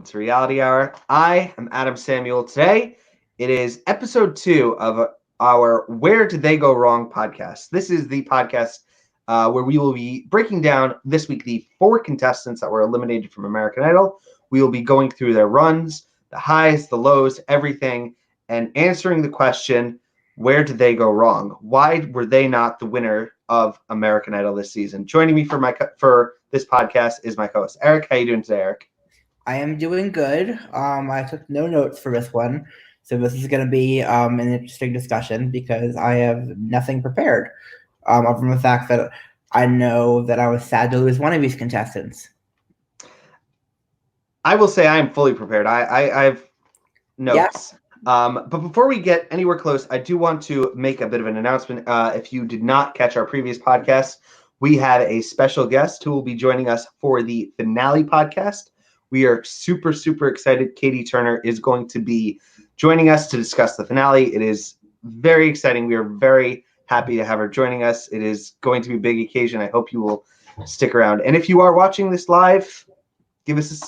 welcome to Reality Hour. I am Adam Samuel. Today, it is episode 2 of our Where Did They Go Wrong podcast. This is the podcast where we will be breaking down this week the 4 contestants that were eliminated from American Idol. We will be going through their runs, the highs, the lows, everything, and answering the question, where did they go wrong? Why were they not the winner of American Idol this season? Joining me for this podcast is my co-host, Eric. How you doing today, Eric? I am doing good. I took no notes for this one, so this is going to be an interesting discussion because I have nothing prepared from the fact that I know that I was sad to lose one of these contestants. I will say I am fully prepared. I have notes. But before we get anywhere close, I do want to make a bit of an announcement. If you did not catch our previous podcast, we had a special guest who will be joining us for the finale podcast. We are super, super excited. Katie Turner is going to be joining us to discuss the finale. It is very exciting. We are very happy to have her joining us. It is going to be a big occasion. I hope you will stick around. And if you are watching this live, give us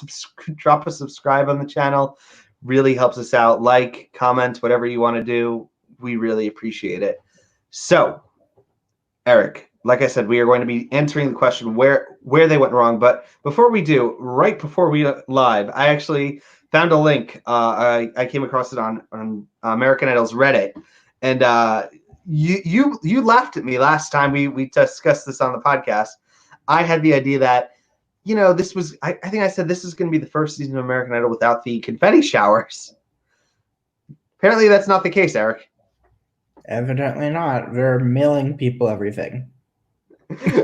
drop a subscribe on the channel. Really helps us out. Like, comment, whatever you want to do. We really appreciate it. So, Eric, like I said, we are going to be answering the question where they went wrong. But before we do, right before we live, I actually found a link. I came across it on American Idol's Reddit, and you laughed at me last time we discussed this on the podcast. I had the idea that, you know, this was, I think I said this is going to be the first season of American Idol without the confetti showers. Apparently that's not the case, Eric. Evidently not. They're mailing people everything.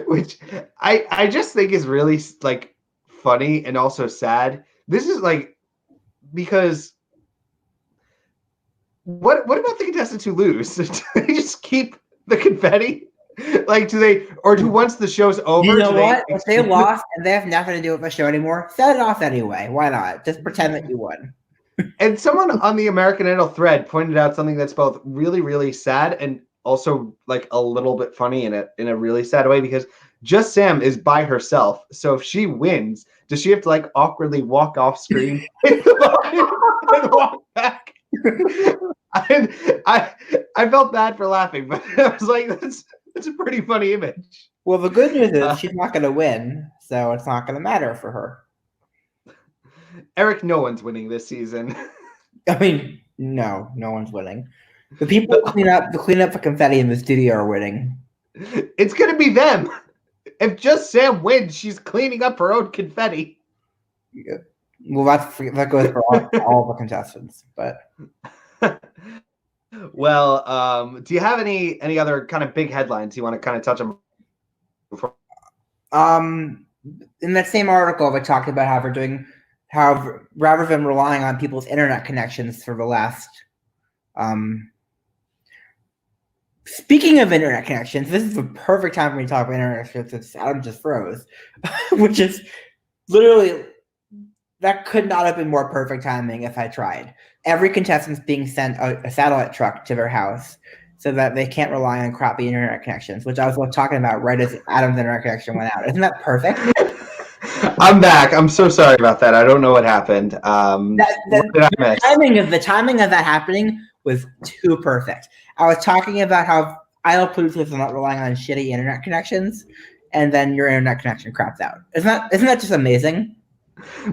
Which I just think is really, like, funny and also sad. This is, like, because what about the contestants who lose? Do they just keep the confetti? Like, do once the show's over? You know what? If they lost and they have nothing to do with the show anymore, set it off anyway. Why not? Just pretend that you won. And someone on the American Idol thread pointed out something that's both really, really sad and also, like, a little bit funny in a really sad way, because Just Sam is by herself. So if she wins, does she have to, like, awkwardly walk off screen and walk back? I felt bad for laughing, but I was like, that's a pretty funny image. Well, the good news is she's not going to win, so it's not going to matter for her. Eric, no one's winning this season. I mean, no one's winning. The people who clean up the confetti in the studio are winning. It's going to be them. If Just Sam wins, she's cleaning up her own confetti. Yeah. Well, that goes for all the contestants, but. Well, do you have any other kind of big headlines you want to kind of touch on? In that same article, they talked about how rather than relying on people's internet connections for the last. Speaking of internet connections, this is the perfect time for me to talk about internet connections. Adam just froze, which is literally. That could not have been more perfect timing if I tried. Every contestant's being sent a satellite truck to their house so that they can't rely on crappy internet connections, which I was talking about right as Adam's internet connection went out. Isn't that perfect? I'm back. I'm so sorry about that. I don't know what happened. The timing of that happening was too perfect. I was talking about how idol producers are not relying on shitty internet connections, and then your internet connection craps out. Isn't that just amazing?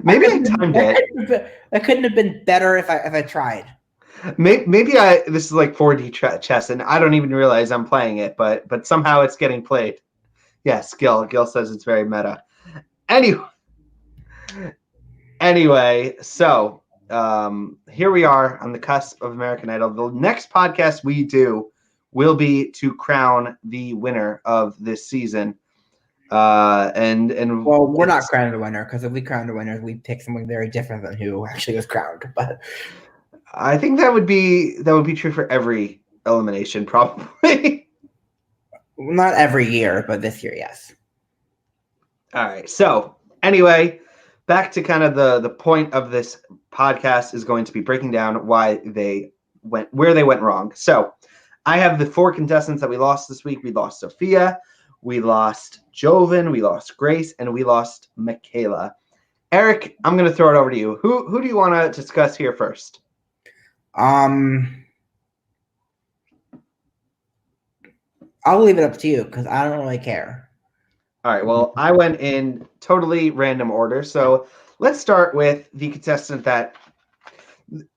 Maybe I timed it. That couldn't have been better if I tried. Maybe this is like 4D chess, and I don't even realize I'm playing it, but somehow it's getting played. Yes, Gil says it's very meta. Anyway, so here we are on the cusp of American Idol. The next podcast we do will be to crown the winner of this season. Well, we're not crowning the winner, because if we crown the winner, we pick someone very different than who actually was crowned. But I think that would be true for every elimination, probably. Not every year, but this year, yes. All right. So anyway, back to kind of the point of this podcast is going to be breaking down where they went wrong. So I have the 4 contestants that we lost this week. We lost Sophia. We lost Joven, we lost Grace, and we lost Michaela. Eric, I'm going to throw it over to you. Who do you want to discuss here first? I'll leave it up to you because I don't really care. All right. Well, I went in totally random order. So let's start with the contestant that.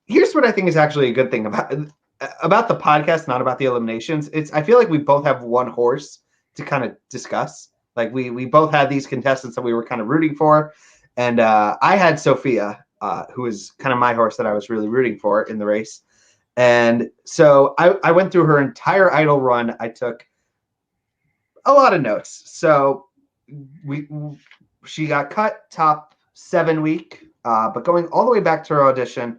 Here's what I think is actually a good thing about the podcast, not about the eliminations. I feel like we both have one horse to kind of discuss. Like we both had these contestants that we were kind of rooting for, and I had Sophia, who is kind of my horse that I was really rooting for in the race. And so I went through her entire Idol run. I took a lot of notes. So she got cut top 7 week, but going all the way back to her audition.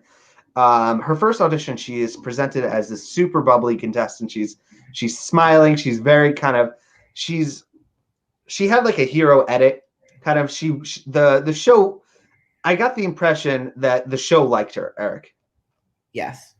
Her first audition, she is presented as this super bubbly contestant. She's smiling. She's very kind of she had like a hero edit. Kind of the show. I got the impression that the show liked her, Eric. Yes.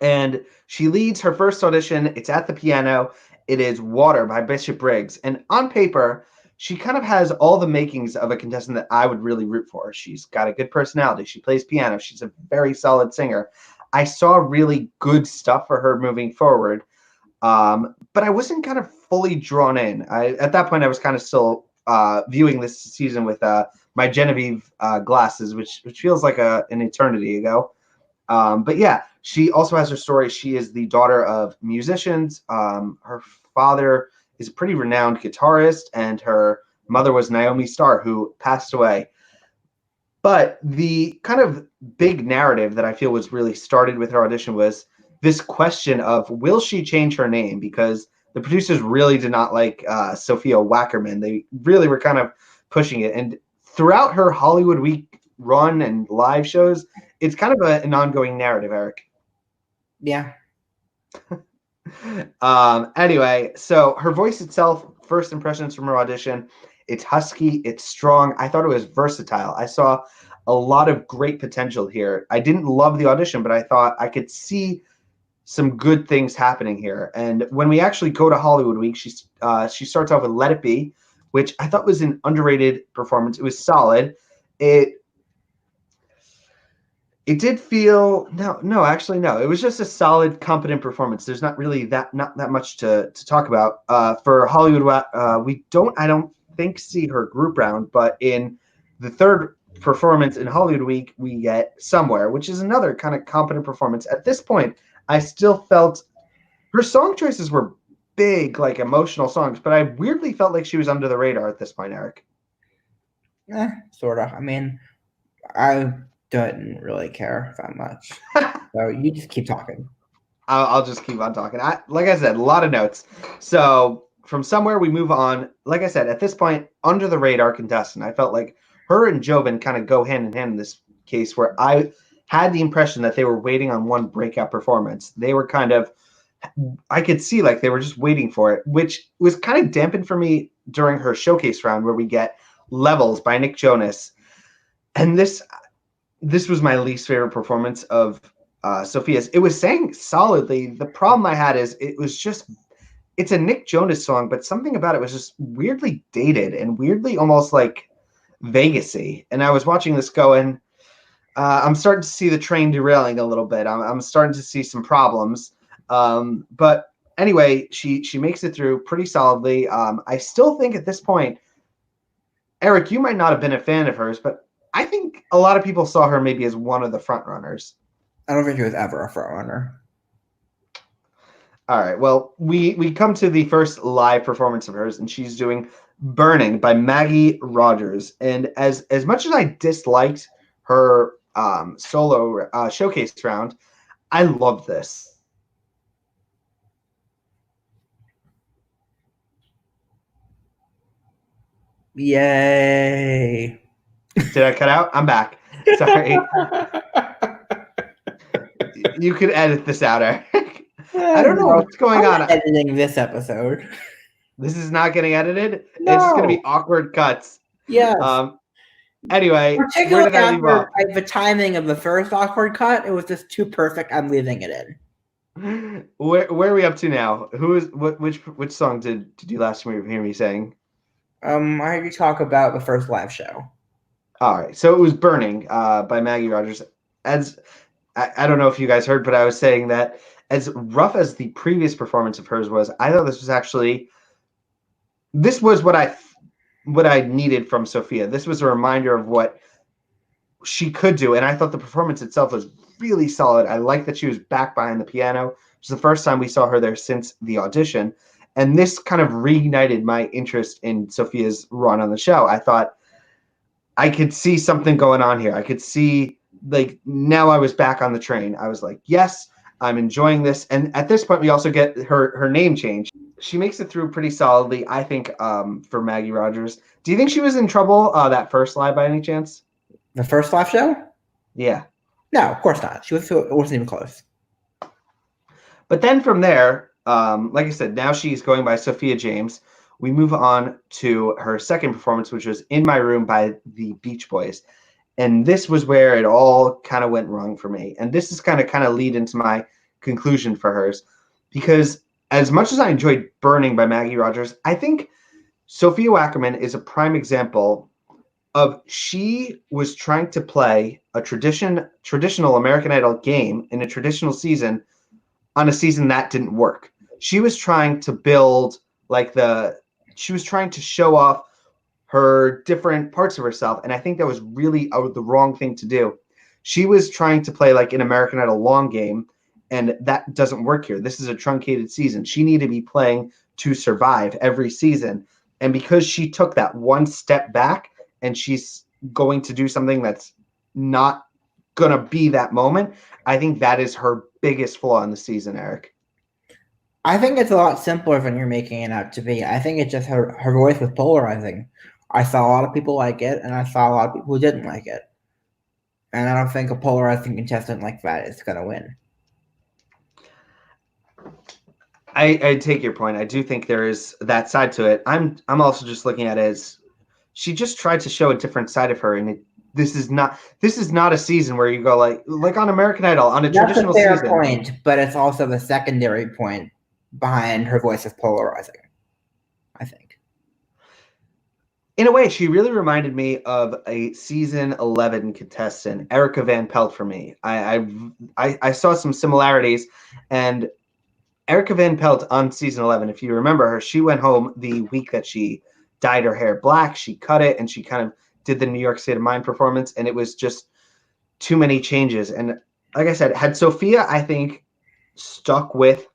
And she leads her first audition. It's at the piano. It is Water by Bishop Briggs. And on paper, she kind of has all the makings of a contestant that I would really root for. She's got a good personality. She plays piano. She's a very solid singer. I saw really good stuff for her moving forward. But I wasn't kind of fully drawn in. At that point, I was kind of still viewing this season with my Genevieve glasses, which feels like an eternity ago. But yeah, she also has her story. She is the daughter of musicians. Her father is a pretty renowned guitarist, and her mother was Naomi Starr, who passed away. But the kind of big narrative that I feel was really started with her audition was this question of, will she change her name? Because the producers really did not like Sophia Wackerman. They really were kind of pushing it. And throughout her Hollywood Week run and live shows, it's kind of an ongoing narrative, Eric. Yeah. Anyway, so her voice itself, first impressions from her audition, it's husky, it's strong. I thought it was versatile. I saw a lot of great potential here. I didn't love the audition, but I thought I could see some good things happening here. And when we actually go to Hollywood Week, she starts off with Let It Be, which I thought was an underrated performance. It was solid. It did feel no. It was just a solid, competent performance. There's not really not that much to talk about. For Hollywood, I don't think see her group round, but in the third performance in Hollywood Week, we get Somewhere, which is another kind of competent performance. At this point, I still felt her song choices were big, like emotional songs, but I weirdly felt like she was under the radar at this point, Eric. Sort of. I mean, I didn't really care that much. So you just keep talking. I'll just keep on talking. Like I said, a lot of notes. So from Somewhere, we move on. Like I said, at this point, under the radar contestant. I felt like her and Jobin kind of go hand in hand in this case, where I had the impression that they were waiting on one breakout performance. They were kind of, I could see like they were just waiting for it, which was kind of dampened for me during her showcase round, where we get Levels by Nick Jonas. And this was my least favorite performance of Sophia's. It was sang solidly. The problem I had is it's a Nick Jonas song, but something about it was just weirdly dated and weirdly almost like Vegas-y. And I was watching this go, and I'm starting to see the train derailing a little bit. I'm starting to see some problems. But anyway, she makes it through pretty solidly. I still think at this point, Eric, you might not have been a fan of hers, but I think a lot of people saw her maybe as one of the front runners. I don't think she was ever a front runner. All right. Well, we come to the first live performance of hers, and she's doing Burning by Maggie Rogers. And as much as I disliked her solo showcase round, I loved this. Yay. Did I cut out? I'm back. Sorry. You could edit this out, Eric. I don't know what's going on. Editing this episode. This is not getting edited. No. It's just going to be awkward cuts. Yeah. Anyway, particularly after the timing of the first awkward cut, it was just too perfect. I'm leaving it in. Where are we up to now? Which song did you last hear me saying? I heard you talk about the first live show. All right. So it was Burning by Maggie Rogers. As I don't know if you guys heard, but I was saying that as rough as the previous performance of hers was, I thought this was what I needed from Sophia. This was a reminder of what she could do, and I thought the performance itself was really solid. I like that she was back behind the piano. It was the first time we saw her there since the audition, and this kind of reignited my interest in Sophia's run on the show. I thought I could see something going on here. I could see, like, now I was back on the train. I was like, yes, I'm enjoying this. And at this point, we also get her name change. She makes it through pretty solidly, I think, for Maggie Rogers. Do you think she was in trouble that first live by any chance? The first live show? Yeah. No, of course not. It wasn't even close. But then from there, like I said, now she's going by Sophia James. We move on to her second performance, which was In My Room by the Beach Boys. And this was where it all kind of went wrong for me. And this is kind of lead into my conclusion for hers. Because as much as I enjoyed Burning by Maggie Rogers, I think Sophia Wackerman is a prime example of she was trying to play a traditional American Idol game in a traditional season on a season that didn't work. She was trying to build she was trying to show off her different parts of herself, and I think that was really the wrong thing to do. She was trying to play like an American Idol long game, and that doesn't work here. This is a truncated season. She needed to be playing to survive every season, and because she took that one step back and she's going to do something that's not going to be that moment, I think that is her biggest flaw in the season, Eric. I think it's a lot simpler than you're making it out to be. I think it's just her voice was polarizing. I saw a lot of people like it, and I saw a lot of people who didn't like it. And I don't think a polarizing contestant like that is going to win. I take your point. I do think there is that side to it. I'm also just looking at it as she just tried to show a different side of her, and this is not a season where you go like on American Idol on a traditional season. That's a fair point, but it's also the secondary point behind her voice is polarizing, I think. In a way, she really reminded me of a season 11 contestant, Erica Van Pelt, for me. I saw some similarities, and Erica Van Pelt on season 11, if you remember her, she went home the week that she dyed her hair black. She cut it, and she kind of did the New York State of Mind performance, and it was just too many changes. And like I said, had Sophia, I think, stuck with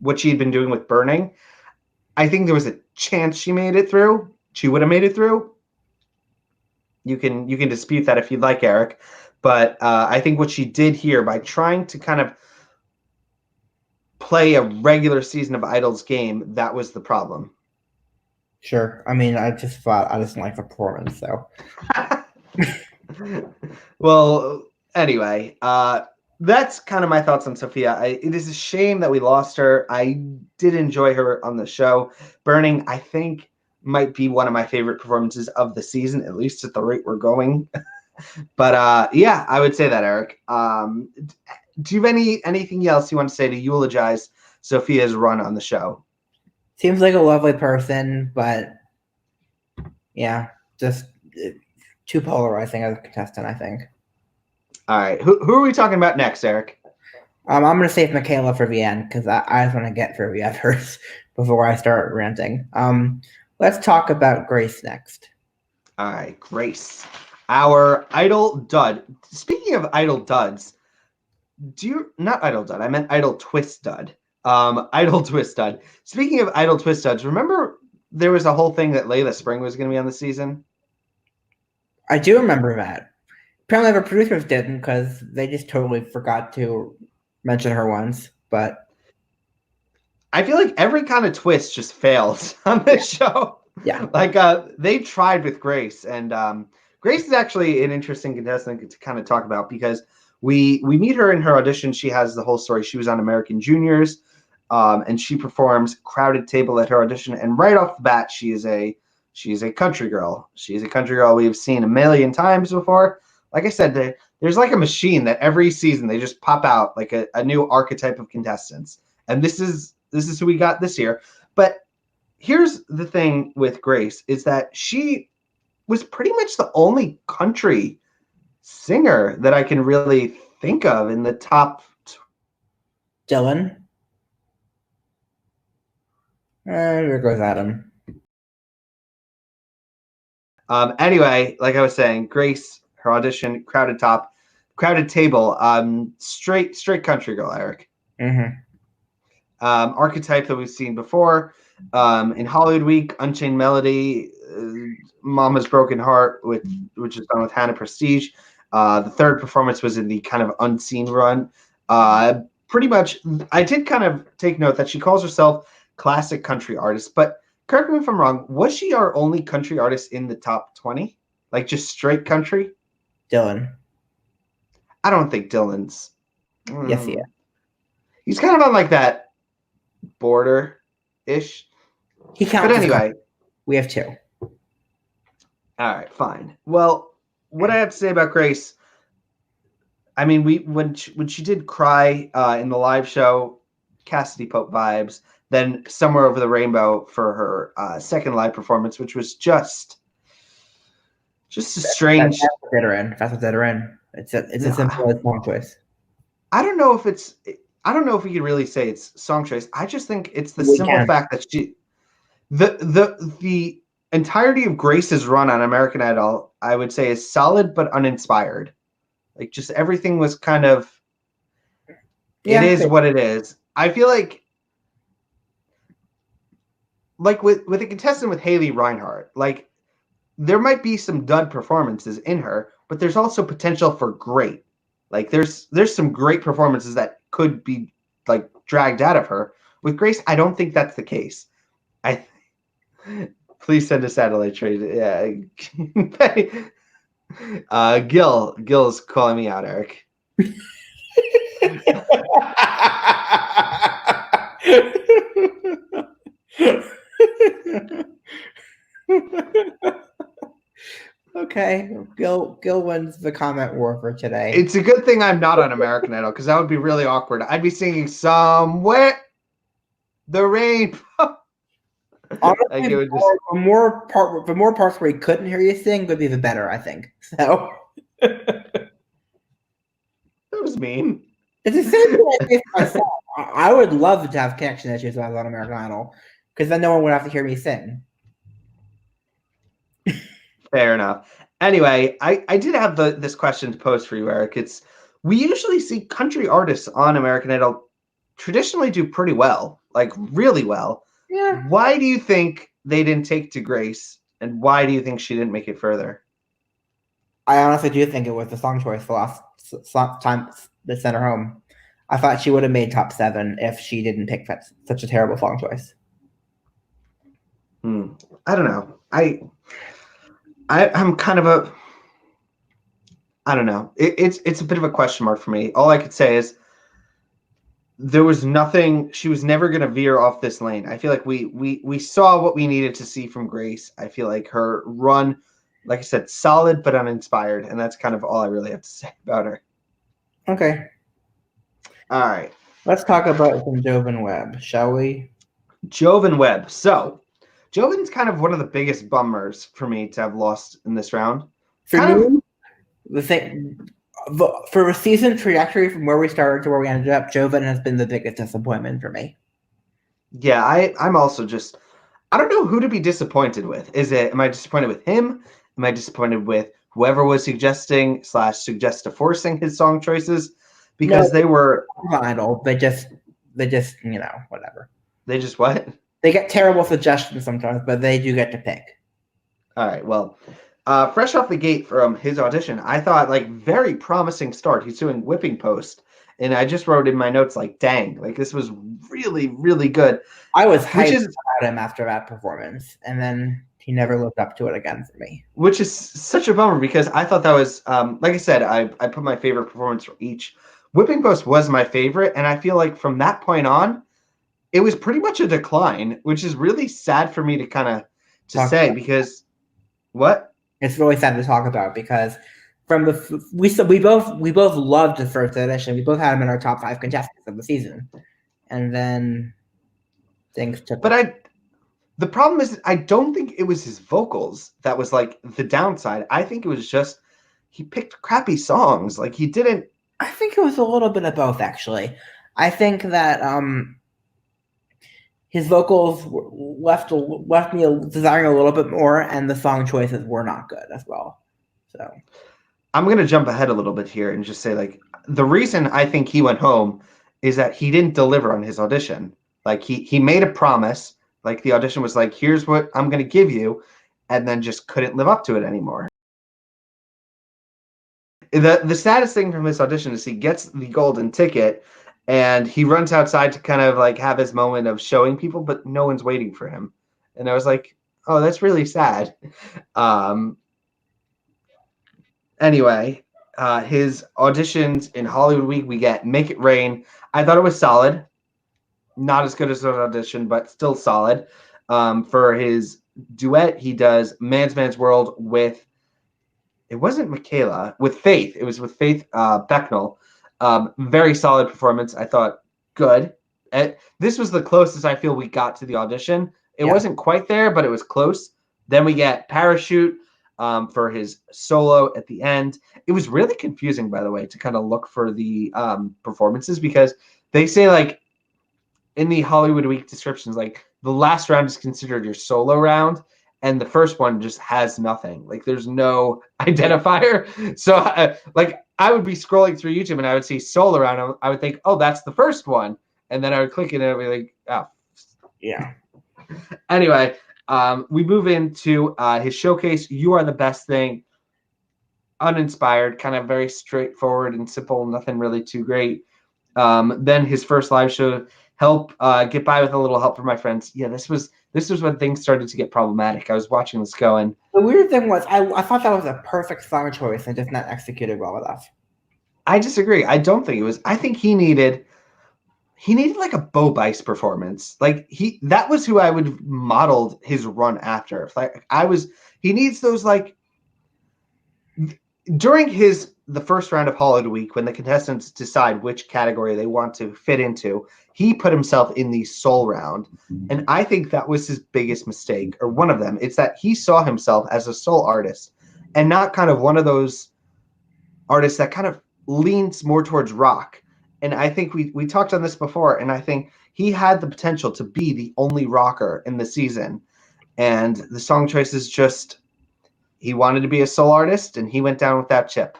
what she had been doing with Burning, I think there was a chance she made it through. She would have made it through. You can dispute that if you'd like, Eric. But I think what she did here by trying to kind of play a regular season of Idol's game, that was the problem. Sure. I mean, I just didn't like the performance, so. Well, anyway, that's kind of my thoughts on Sophia. It is a shame that we lost her. I did enjoy her on the show. Burning, I think, might be one of my favorite performances of the season, at least at the rate we're going. But yeah, I would say that, Eric. Do you have anything else you want to say to eulogize Sophia's run on the show? Seems like a lovely person, but yeah, just too polarizing as a contestant, I think. All right. Who are we talking about next, Eric? I'm going to save Michaela for the end because I just want to get through the others before I start ranting. Let's talk about Grace next. All right, Grace, our Idol dud. Speaking of Idol duds, not Idol dud, I meant Idol twist dud. Idol twist dud. Speaking of Idol twist duds, remember there was a whole thing that Layla Spring was going to be on the season? I do remember that. Apparently the producers didn't because they just totally forgot to mention her once, but I feel like every kind of twist just fails on this show. Yeah. Like they tried with Grace, and Grace is actually an interesting contestant to kind of talk about because we meet her in her audition. She has the whole story. She was on American Juniors, and she performs Crowded Table at her audition. And right off the bat, she is a country girl. She's a country girl we've seen a million times before. Like I said, there's like a machine that every season they just pop out like a new archetype of contestants. And this is who we got this year. But here's the thing with Grace is that she was pretty much the only country singer that I can really think of in the top. Dylan. There goes Adam. Anyway, like I was saying, Grace, her audition, crowded table, straight country girl, Eric. Mm-hmm. Archetype that we've seen before in Hollywood Week, Unchained Melody, Mama's Broken Heart, which is done with Hannah Prestige. The third performance was in the kind of unseen run. Pretty much, I did kind of take note that she calls herself classic country artist, but correct me if I'm wrong, was she our only country artist in the top 20? Like just straight country? Dylan. I don't think Dylan's. Yes, yeah. He's kind of on like that border-ish. He counts. But anyway. We have 2. All right, fine. Well, what I have to say about Grace, I mean, when she did Cry in the live show, Cassidy Pope vibes, then Somewhere Over the Rainbow for her second live performance, which was just a strange. That's what did her in. It's a simple song choice. I don't know if we could really say it's song choice. I just think it's the simple fact that the entirety of Grace's run on American Idol, I would say, is solid but uninspired. Like just everything was kind of. It is what it is. I feel like with a contestant with Haley Reinhart, like there might be some dud performances in her, but there's also potential for great. Like there's some great performances that could be like dragged out of her. With Grace, I don't think that's the case. Please send a satellite trade. Yeah. Gil's calling me out, Eric. Okay, Gil wins the comment war for today. It's a good thing I'm not on American Idol because that would be really awkward. I'd be singing Somewhere the Rain. Honestly, the more parts where he couldn't hear you sing would be the better, I think. So that was mean. It's the same thing I did for myself. I would love to have connection issues when I was on American Idol because then no one would have to hear me sing. Fair enough. Anyway, I did have this question to pose for you, Eric. We usually see country artists on American Idol traditionally do pretty well, like really well. Yeah. Why do you think they didn't take to Grace, and why do you think she didn't make it further? I honestly do think it was the song choice the last time that sent her home. I thought she would have made top 7 if she didn't pick such a terrible song choice. I don't know. I'm kind of I don't know. It's a bit of a question mark for me. All I could say is there was nothing. She was never going to veer off this lane. I feel like we saw what we needed to see from Grace. I feel like her run, like I said, solid but uninspired, and that's kind of all I really have to say about her. Okay. All right. Let's talk about some Jovan Webb, shall we? Jovan Webb. So, Jovan's kind of one of the biggest bummers for me to have lost in this round. The thing for a season trajectory from where we started to where we ended up, Jovan has been the biggest disappointment for me. Yeah, I'm also just I don't know who to be disappointed with. Am I disappointed with him? Am I disappointed with whoever was suggesting / forcing his song choices? Because they were Idol. They just whatever. They just what? They get terrible suggestions sometimes, but they do get to pick. All right. Well, fresh off the gate from his audition, I thought very promising start. He's doing Whipping Post, and I just wrote in my notes dang, this was really, really good. I was hyped about him after that performance, and then he never lived up to it again for me. Which is such a bummer because I thought that was, like I said, I put my favorite performance for each. Whipping Post was my favorite, and I feel like from that point on, it was pretty much a decline, which is really sad for me to say because what? It's really sad to talk about because we both loved the first edition. We both had him in our top 5 contestants of the season, and then things took. But The problem is, I don't think it was his vocals that was like the downside. I think it was just he picked crappy songs. Like he didn't. I think it was a little bit of both, actually. I think that his vocals left me desiring a little bit more, and the song choices were not good as well. So I'm going to jump ahead a little bit here and just say, like, the reason I think he went home is that he didn't deliver on his audition. Like he made a promise. Like the audition was like, here's what I'm going to give you, and then just couldn't live up to it anymore. The saddest thing from this audition is he gets the golden ticket and he runs outside to kind of like have his moment of showing people, but no one's waiting for him. And I was like, oh, that's really sad. Anyway, his auditions in Hollywood Week, we get Make It Rain. I thought it was solid. Not as good as an audition, but still solid. For his duet, he does Man's World with, it wasn't Michaela, with Faith. It was with Faith Becknell. Very solid performance. I thought good. This was the closest I feel we got to the audition. It wasn't quite there, but it was close. Then we get Parachute for his solo at the end. It was really confusing, by the way, to kind of look for the performances, because they say, like, in the Hollywood Week descriptions, like, the last round is considered your solo round, and the first one just has nothing. Like, there's no identifier. So, like, I would be scrolling through YouTube and I would see solo round. I would think, oh, that's the first one. And then I would click it and I would be like, oh. Yeah. Anyway, we move into his showcase, You Are the Best Thing. Uninspired, kind of very straightforward and simple, nothing really too great. Then his first live show, Help, Get By With a Little Help From My Friends. Yeah, this was when things started to get problematic. I was watching this going. The weird thing was, I thought that was a perfect song choice and just not executed well enough. I disagree. I don't think it was. I think he needed like a Bo Bice performance. Like that was who I would modeled his run after. Like he needs those, like, during the first round of Hollywood Week, when the contestants decide which category they want to fit into, he put himself in the soul round. And I think that was his biggest mistake, or one of them. It's that he saw himself as a soul artist and not kind of one of those artists that kind of leans more towards rock. And I think we talked on this before, and I think he had the potential to be the only rocker in the season. And the song choices just, he wanted to be a soul artist, and he went down with that chip.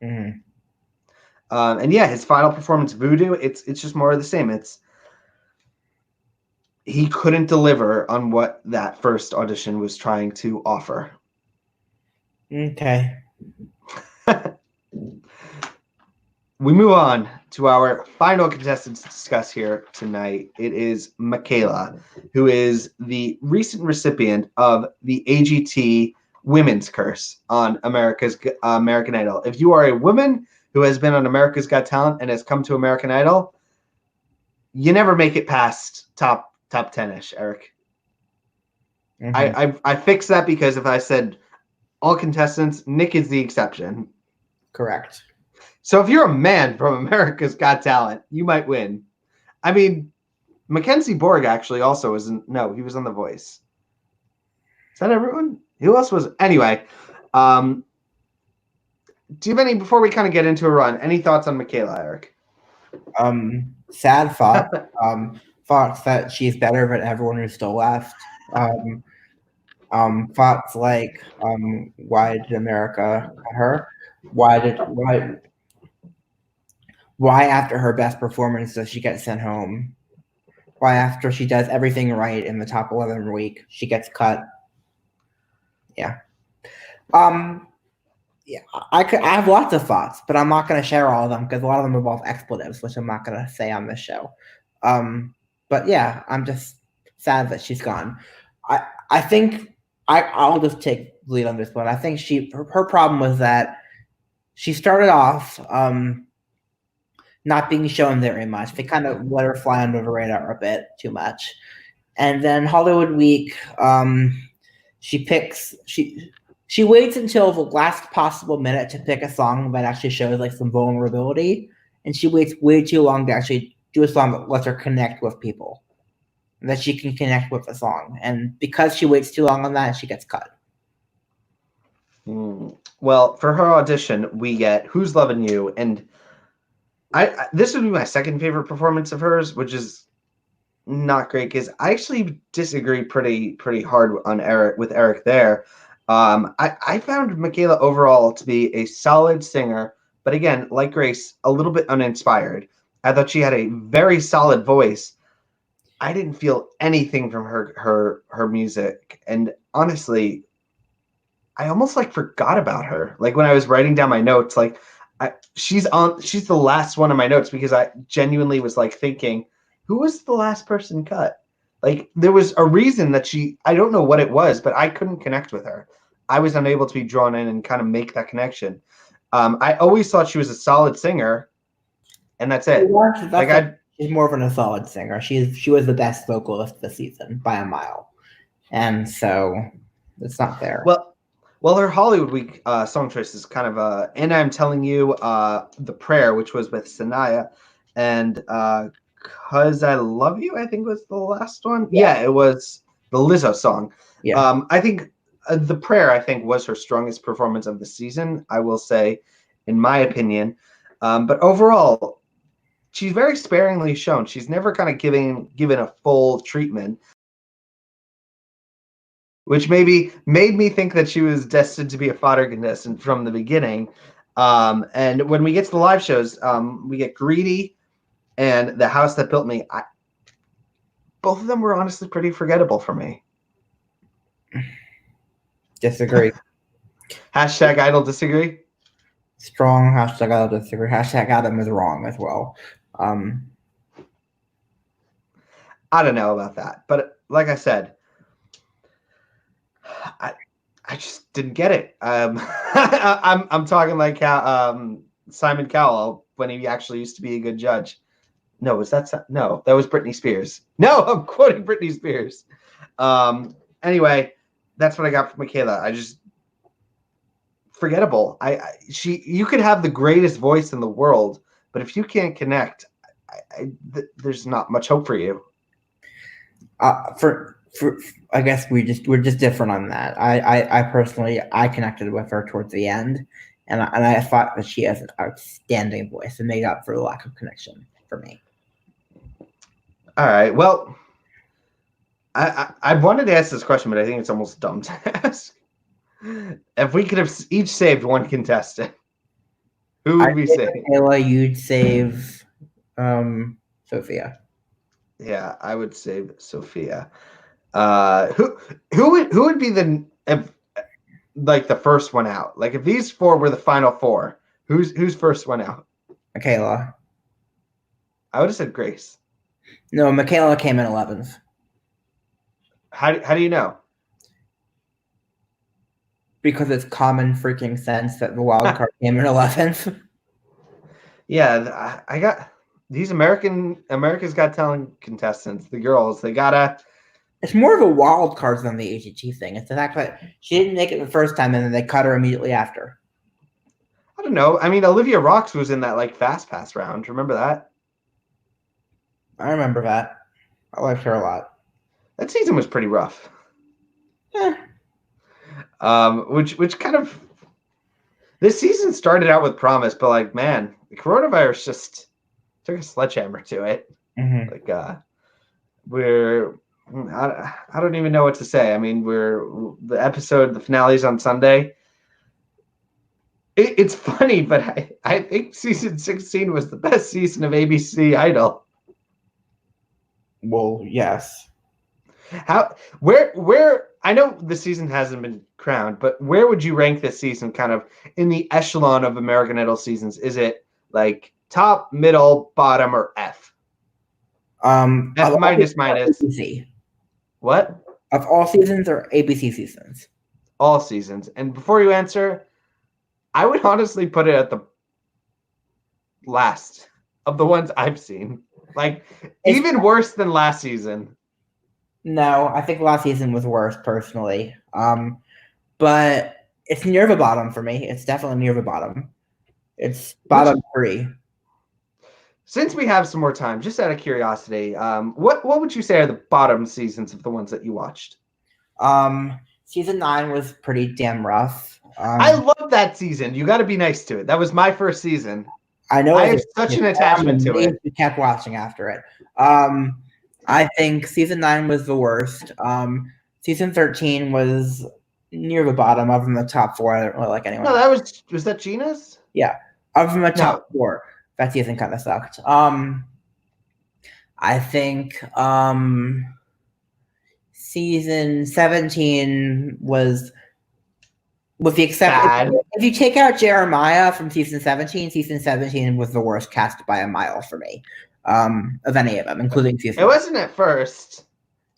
Mm-hmm. And yeah, his final performance, Voodoo, it's just more of the same. He couldn't deliver on what that first audition was trying to offer. Okay. We move on to our final contestant to discuss here tonight. It is Michaela, who is the recent recipient of the AGT Women's Curse on American Idol. If you are a woman who has been on America's Got Talent and has come to American Idol, you never make it past top 10-ish, Eric. Mm-hmm. I fixed that because if I said all contestants, Nick is the exception. Correct. So if you're a man from America's Got Talent, you might win. I mean, Mackenzie Borg actually also he was on The Voice. Is that everyone? Who else was? Anyway, do you have any, before we kind of get into a run, any thoughts on Michaela, Eric? Sad thought. Thoughts that she's better than everyone who's still left. Thoughts like, why did America cut her? Why after her best performance does she get sent home? Why after she does everything right in the top 11 week, she gets cut? Yeah. Yeah, I have lots of thoughts, but I'm not going to share all of them because a lot of them involve expletives, which I'm not going to say on this show. But yeah, I'm just sad that she's gone. I think I'll just take lead on this one. I think her problem was that she started off not being shown very much. They kind of let her fly under the radar a bit too much. And then Hollywood Week, she waits until the last possible minute to pick a song that actually shows like some vulnerability, and she waits way too long to actually do a song that lets her connect with people. that she can connect with the song. And because she waits too long on that, she gets cut. Well, for her audition, we get Who's Loving You, and this would be my second favorite performance of hers, which is not great because I actually disagree pretty hard on Eric there. I found Michaela overall to be a solid singer, but again, like Grace, a little bit uninspired. I thought she had a very solid voice. I didn't feel anything from her music, and honestly, I almost like forgot about her. Like when I was writing down my notes, like she's the last one of my notes because I genuinely was like thinking, who was the last person cut? Like there was a reason that I don't know what it was, but I couldn't connect with her. I was unable to be drawn in and kind of make that connection. I always thought she was a solid singer, and that's it. She's more of a solid singer. She was the best vocalist this season by a mile, and so it's not fair. Well, her Hollywood Week song choice is kind of And I'm Telling You, The Prayer, which was with Sanaya, and Cause I Love You, I think was the last one. Yeah, it was the Lizzo song. Yeah. I think The Prayer, I think, was her strongest performance of the season, I will say, in my opinion. But overall, she's very sparingly shown. She's never kind of given a full treatment, which maybe made me think that she was destined to be a fodder contestant from the beginning. And when we get to the live shows, we get Greedy and The House That Built Me. Both of them were honestly pretty forgettable for me. Disagree. Hashtag Idol disagree. Strong hashtag Idol disagree. Hashtag Adam is wrong as well. I don't know about that, but like I said, I just didn't get it. I'm talking like Simon Cowell when he actually used to be a good judge. No, no, that was Britney Spears. No, I'm quoting Britney Spears. Anyway, that's what I got from Michaela. I just forgettable. You could have the greatest voice in the world, but if you can't connect, there's not much hope for you. I guess we're just different on that. I personally connected with her towards the end, and I thought that she has an outstanding voice and made up for the lack of connection for me. All right. Well, I wanted to ask this question, but I think it's almost dumb to ask. If we could have each saved one contestant, who would we save? Michaela, you'd save Sophia. Yeah, I would save Sophia. Who would be the first one out? Like if these four were the final four, who's first one out? Michaela. I would have said Grace. No, Michaela came in 11th. How do you know? Because it's common freaking sense that the wild card came in 11th. Yeah, I got these America's Got Talent contestants, the girls. They gotta. It's more of a wild card than the AGT thing. It's the fact that she didn't make it the first time and then they cut her immediately after. I don't know. I mean, Olivia Rocks was in that Fast Pass round. Remember that? I remember that. I liked her a lot. That season was pretty rough. Yeah. Which kind of this season started out with promise, but man, the coronavirus just took a sledgehammer to it. Mm-hmm. I don't even know what to say. I mean, the finale's on Sunday. It's funny, but I think season 16 was the best season of ABC Idol. Well, yes. Where I know the season hasn't been crowned, but where would you rank this season kind of in the echelon of American Idol seasons? Is it top, middle, bottom, or F? F minus. ABC. What? Of all seasons or ABC seasons? All seasons. And before you answer, I would honestly put it at the last of the ones I've seen. Even worse than last season. No, I think last season was worse personally. But it's near the bottom for me. It's definitely near the bottom. It's bottom 3. Since we have some more time, just out of curiosity, what would you say are the bottom seasons of the ones that you watched? Season 9 was pretty damn rough. I love that season. You got to be nice to it. That was my first season. I know I have such an attachment to it. We kept watching after it. I think season 9 was the worst. Season 13 was near the bottom. Other than the top 4, I don't really like anyone. No, that was that Gina's? Yeah, other than the top 4, that season kind of sucked. I think season 17 was, with the exception, if you take out Jeremiah from season 17 was the worst cast by a mile for me, of any of them, including season. It wasn't at first.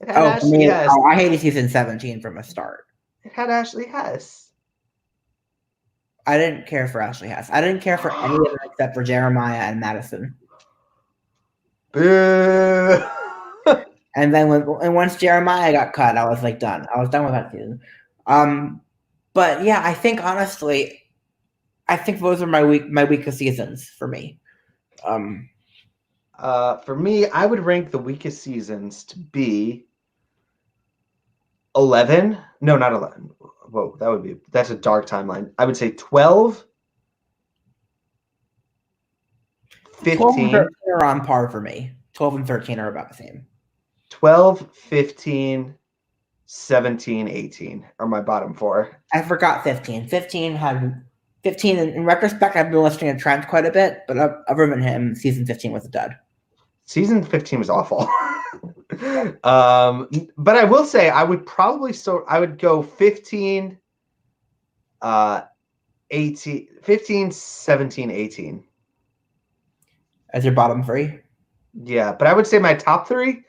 It had Ashley Hess. I hated season 17 from the start. It had Ashley Hess. I didn't care for Ashley Hess. I didn't care for any of them except for Jeremiah and Madison. Boo. And then once Jeremiah got cut, I was like done. I was done with that season. But yeah, I think honestly, those are my weakest seasons for me. For me, I would rank the weakest seasons to be 11. No, not 11. Whoa, that's a dark timeline. I would say 12, 15. 12 and 13 are on par for me. 12 and 13 are about the same. 12, 15, 17, 18 are my bottom 4. I forgot 15. 15 in retrospect, I've been listening to Trent quite a bit, but other than him, season 15 was a dud. Season 15 was awful. But I will say I would go 15, 18, 15, 17, 18. As your bottom 3? Yeah, but I would say my top 3,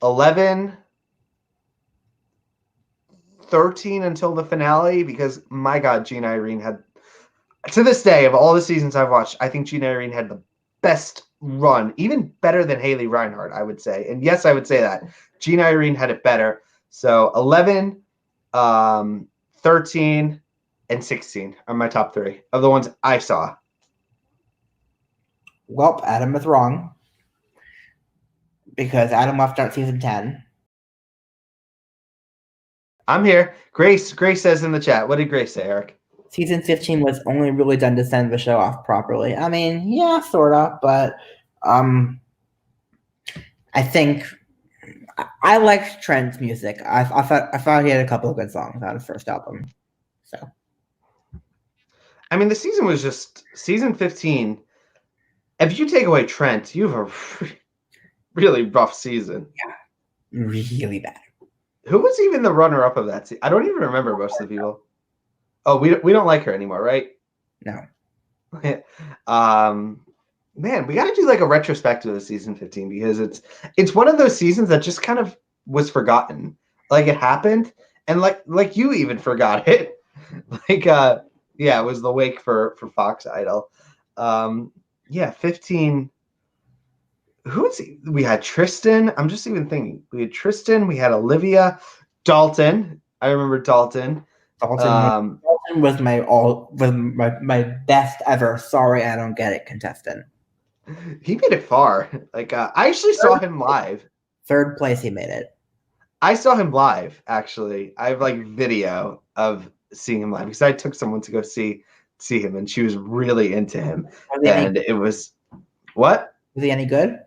11, 13 until the finale, because my God, Gina Irene had, to this day, of all the seasons I've watched, I think Gina Irene had the best run, even better than Haley Reinhart, I would say. And yes, I would say that. Gina Irene had it better. So 11, 13, and 16 are my top 3 of the ones I saw. Well, Adam is wrong, because Adam left out season 10. I'm here. Grace says in the chat. What did Grace say, Eric? Season 15 was only really done to send the show off properly. I mean, yeah, sort of, but I think I liked Trent's music. I thought he had a couple of good songs on his first album. So, I mean, the season was just season 15. If you take away Trent, you have a really rough season. Yeah, really bad. Who was even the runner-up of that season? I don't even remember most of the people. Oh, we don't like her anymore, right? No. Man, we got to do like a retrospective of season 15, because it's one of those seasons that just kind of was forgotten. Like, it happened, and like you even forgot it. Yeah, it was the wake for Fox Idol. 15. We had Tristan. I'm just even thinking. We had Tristan. We had Olivia, Dalton. I remember Dalton. Dalton was my best ever. Sorry, I don't get it contestant. He made it far. I actually saw him live. 3rd place, he made it. I saw him live. Actually, I have video of seeing him live, because I took someone to go see him, and she was really into him. And it was what? Was he any good?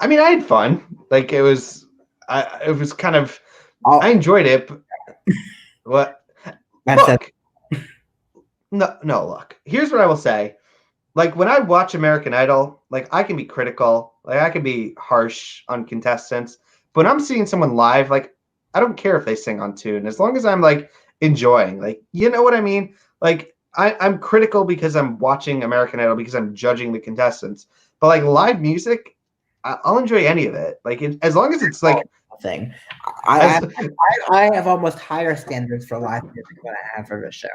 I mean, I had fun. It was kind of. I enjoyed it. But, what? Look. No. Look. Here's what I will say. When I watch American Idol, I can be critical. I can be harsh on contestants. But when I'm seeing someone live, I don't care if they sing on tune, as long as I'm enjoying. You know what I mean? I'm critical because I'm watching American Idol, because I'm judging the contestants. But live music, I'll enjoy any of it. As long as it's thing. I have almost higher standards for live music than I have for this show.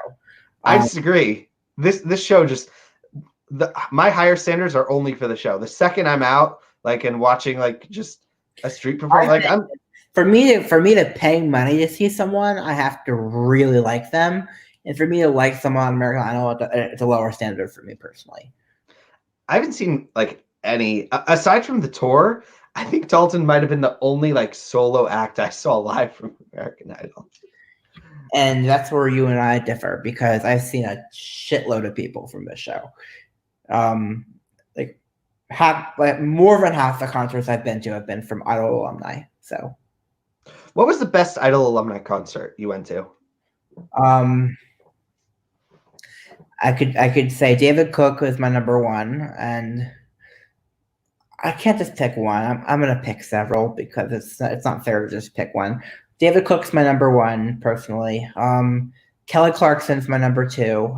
I disagree. This show just my higher standards are only for the show. The second I'm out, and watching just a street performance, for me to pay money to see someone, I have to really like them. And for me to like someone on American Idol, it's a lower standard for me personally. I haven't seen like any aside from the tour. I think Dalton might have been the only like solo act I saw live from American Idol. And that's where you and I differ, because I've seen a shitload of people from this show. Like more than half the concerts I've been to have been from Idol alumni. So, what was the best Idol alumni concert you went to? I could say David Cook was my number one, and I can't just pick one. I'm gonna pick several because it's not fair to just pick one. David Cook's my number one personally. Kelly Clarkson's my number two.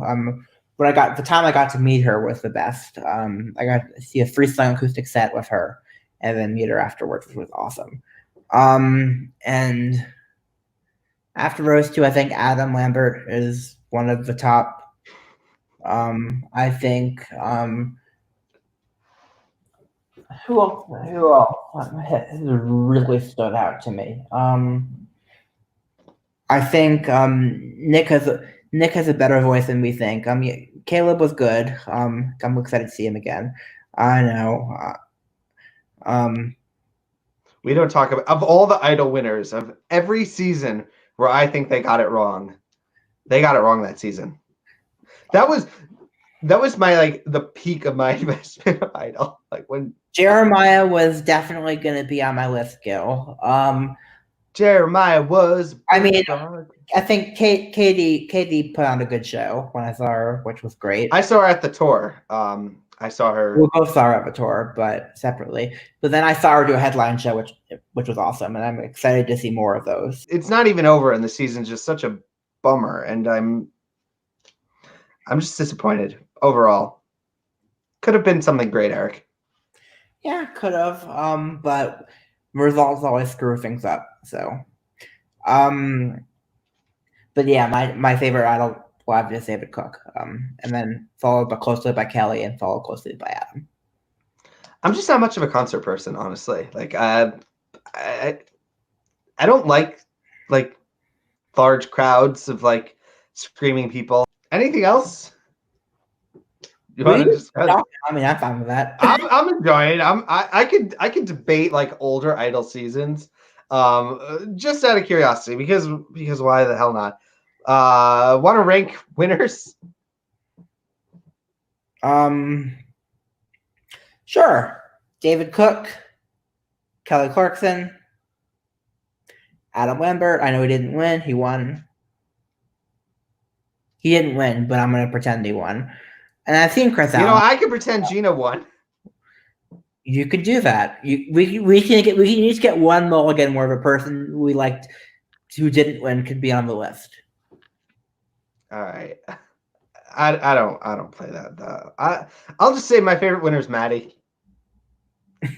The time I got to meet her was the best. I got to see a freestyle acoustic set with her, and then meet her afterwards, which was awesome. And after those two, I think Adam Lambert is one of the top. I think who else has really stood out to me? I think Nick has a better voice than we think. Caleb was good. I'm excited to see him again. I know. We don't talk about of all the Idol winners of every season where I think they got it wrong. They got it wrong that season. That was my like the peak of my investment of Idol. Like when Jeremiah was definitely going to be on my list, Gil. Jeremiah was. I mean, I think Katie put on a good show when I saw her, which was great. I saw her at the tour. I saw her. We both saw her at the tour, but separately. But then I saw her do a headline show, which was awesome, and I'm excited to see more of those. It's not even over, and the season's just such a bummer, and I'm just disappointed overall. Could have been something great, Eric. Yeah, could have. But results always screw things up. So, but yeah, my favorite Idol live is David Cook, and then followed closely by Kelly, and followed closely by Adam. I'm just not much of a concert person, honestly. Like, I don't like large crowds of like screaming people. Anything else? You want to just? I mean, I'm fine with that. I'm enjoying it. I could debate like older Idol seasons, just out of curiosity, because why the hell not? Want to rank winners? Sure. David Cook, Kelly Clarkson, Adam Lambert. I know he didn't win. He won. He didn't win, but I'm going to pretend he won. And I've seen Chris Allen. I can pretend Gina won. You could do that. We can each get one mulligan where the person we liked who didn't win could be on the list. All right. I don't play that though. I'll just say my favorite winner is Maddie.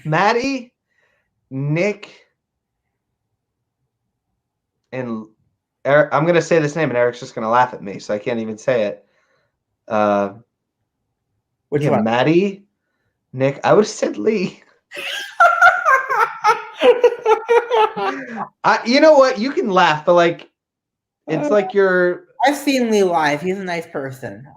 Maddie, Nick, and Eric. I'm gonna say this name, and Eric's just gonna laugh at me, so I can't even say it. Which one? Maddie, Nick. I would have said Lee. You know what? You can laugh, but like, it's like you're. I've seen Lee live. He's a nice person.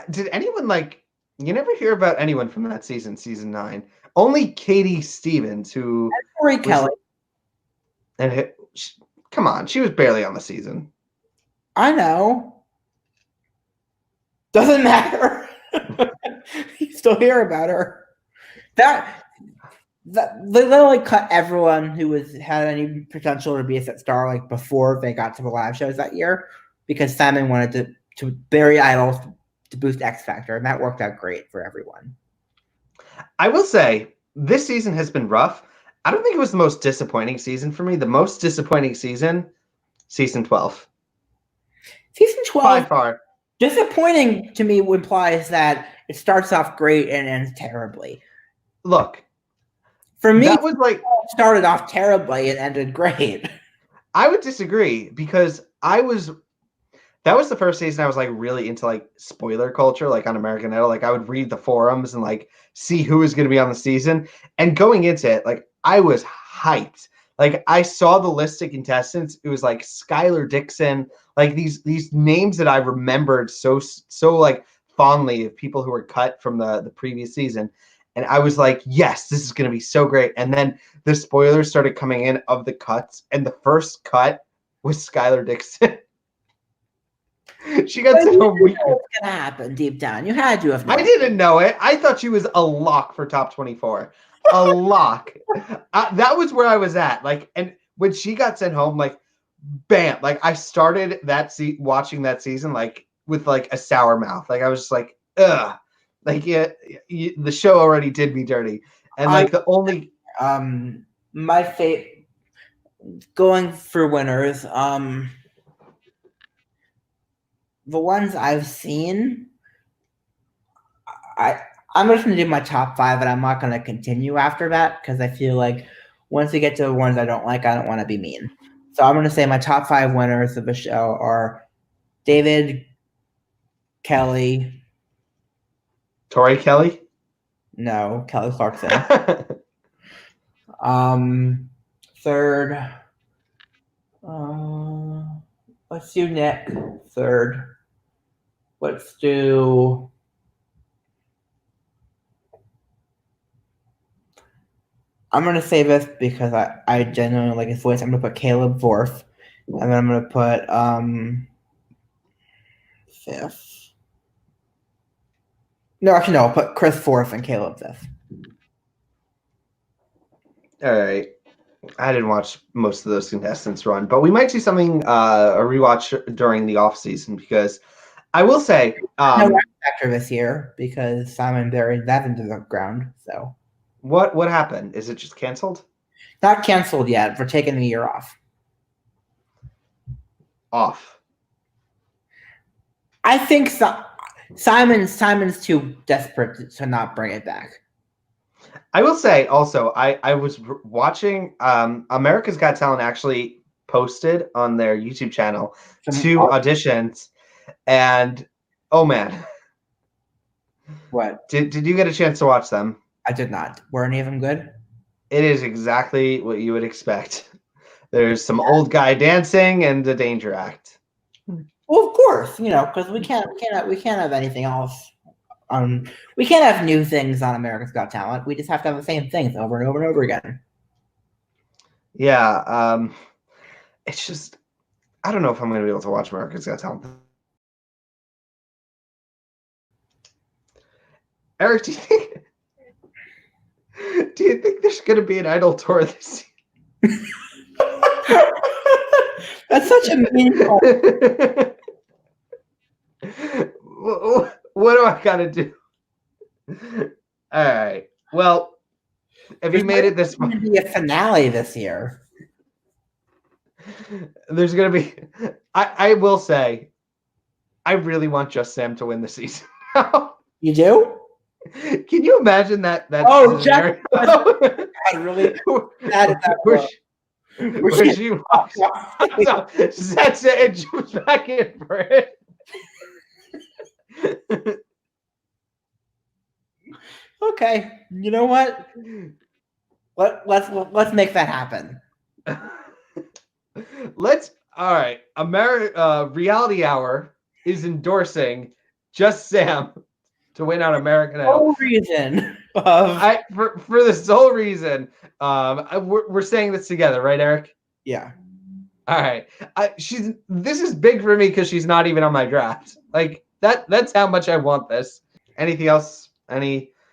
Did anyone like? You never hear about anyone from that season 9. Only Katie Stevens, who. Corey Kelly. And come on, she was barely on the season. I know. Doesn't matter. You still hear about her. That they literally cut everyone who had any potential to be a set star like before they got to the live shows that year, because Simon wanted to bury idols to boost X Factor, and that worked out great for everyone. I will say this season has been rough. I don't think it was the most disappointing season for me. The most disappointing season 12. Season 12 by far. Disappointing to me implies that it starts off great and ends terribly. Look, for me, that was like started off terribly and ended great. I would disagree, because that was the first season I was like really into like spoiler culture, like on American Idol. Like I would read the forums and like see who was going to be on the season, and going into it, like I was hyped Like I saw the list of contestants. It was like Skylar Dixon, like these names that I remembered so like fondly of people who were cut from the previous season. And I was like, yes, this is going to be so great. And then the spoilers started coming in of the cuts. And the first cut was Skylar Dixon. She got sent home week. What's going to happen deep down? You had to have known. I didn't know it. I thought she was a lock for top 24. A lock. That was where I was at. Like, and when she got sent home, like, bam. Like, I started watching that season, like, with, like, a sour mouth. Like, I was just like, ugh. Like, yeah, the show already did me dirty. And, like, the only... my fate... Going for winners, the ones I've seen, I'm just going to do my top 5, and I'm not going to continue after that, because I feel like once we get to the ones I don't like, I don't want to be mean. So I'm going to say my top 5 winners of the show are David, Kelly... Tori Kelly? No, Kelly Clarkson. Third, let's do Nick. Third, let's do. I'm gonna say this because I genuinely like his voice. I'm gonna put Caleb fourth, and then I'm gonna put fifth. No, actually, no. I'll put Chris fourth and Caleb fifth. All right. I didn't watch most of those contestants run, but we might see something, a rewatch during the off season, because I will say, no factor this year because Simon buried that into the ground. So what happened? Is it just canceled? Not canceled yet. We're taking the year off. Off. I think so. Simon's too desperate to not bring it back. I will say also, I was watching America's Got Talent actually posted on their YouTube channel 2 auditions, and oh man. What? Did you get a chance to watch them? I did not. Were any of them good? It is exactly what you would expect. There's some old guy dancing and a danger act. Well, of course, because we can't have anything else. We can't have new things on America's Got Talent. We just have to have the same things over and over and over again. Yeah, it's just I don't know if I'm going to be able to watch America's Got Talent. Eric, do you think there's going to be an Idol tour this year? That's such a mean one. What do I got to do? All right. Well, have you made it this far? There's going to be a finale this year. There's going to be... I will say, I really want Just Sam to win the season. You do? Can you imagine that? Oh, Jeff! I really... Where she walks up, sets it, and jumps back in for it. Okay, you know what? Let's make that happen. All right. Reality Hour is endorsing Just Sam to win on American Idol. For reason for the sole reason. We're saying this together, right, Eric? Yeah. All right. This is big for me because she's not even on my draft. Like that's how much I want this. Anything else?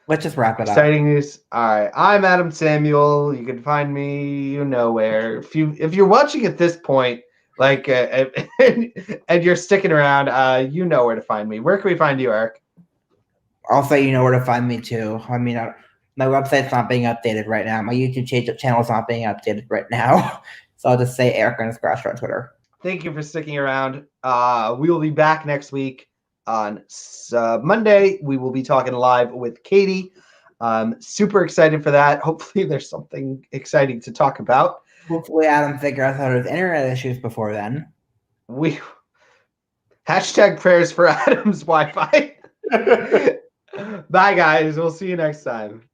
Let's just wrap it up. Exciting news. All right. I'm Adam Samuel. You can find me where. If you're watching at this point, like and you're sticking around, you know where to find me. Where can we find you, Eric? I'll say you know where to find me too. I mean, my website's not being updated right now. My YouTube channel's not being updated right now. So I'll just say Eric Ascher on Twitter. Thank you for sticking around. We will be back next week on Monday. We will be talking live with Katie. Super excited for that. Hopefully there's something exciting to talk about. Hopefully Adam figures out his internet issues before then. Hashtag prayers for Adam's Wi-Fi. Bye, guys. We'll see you next time.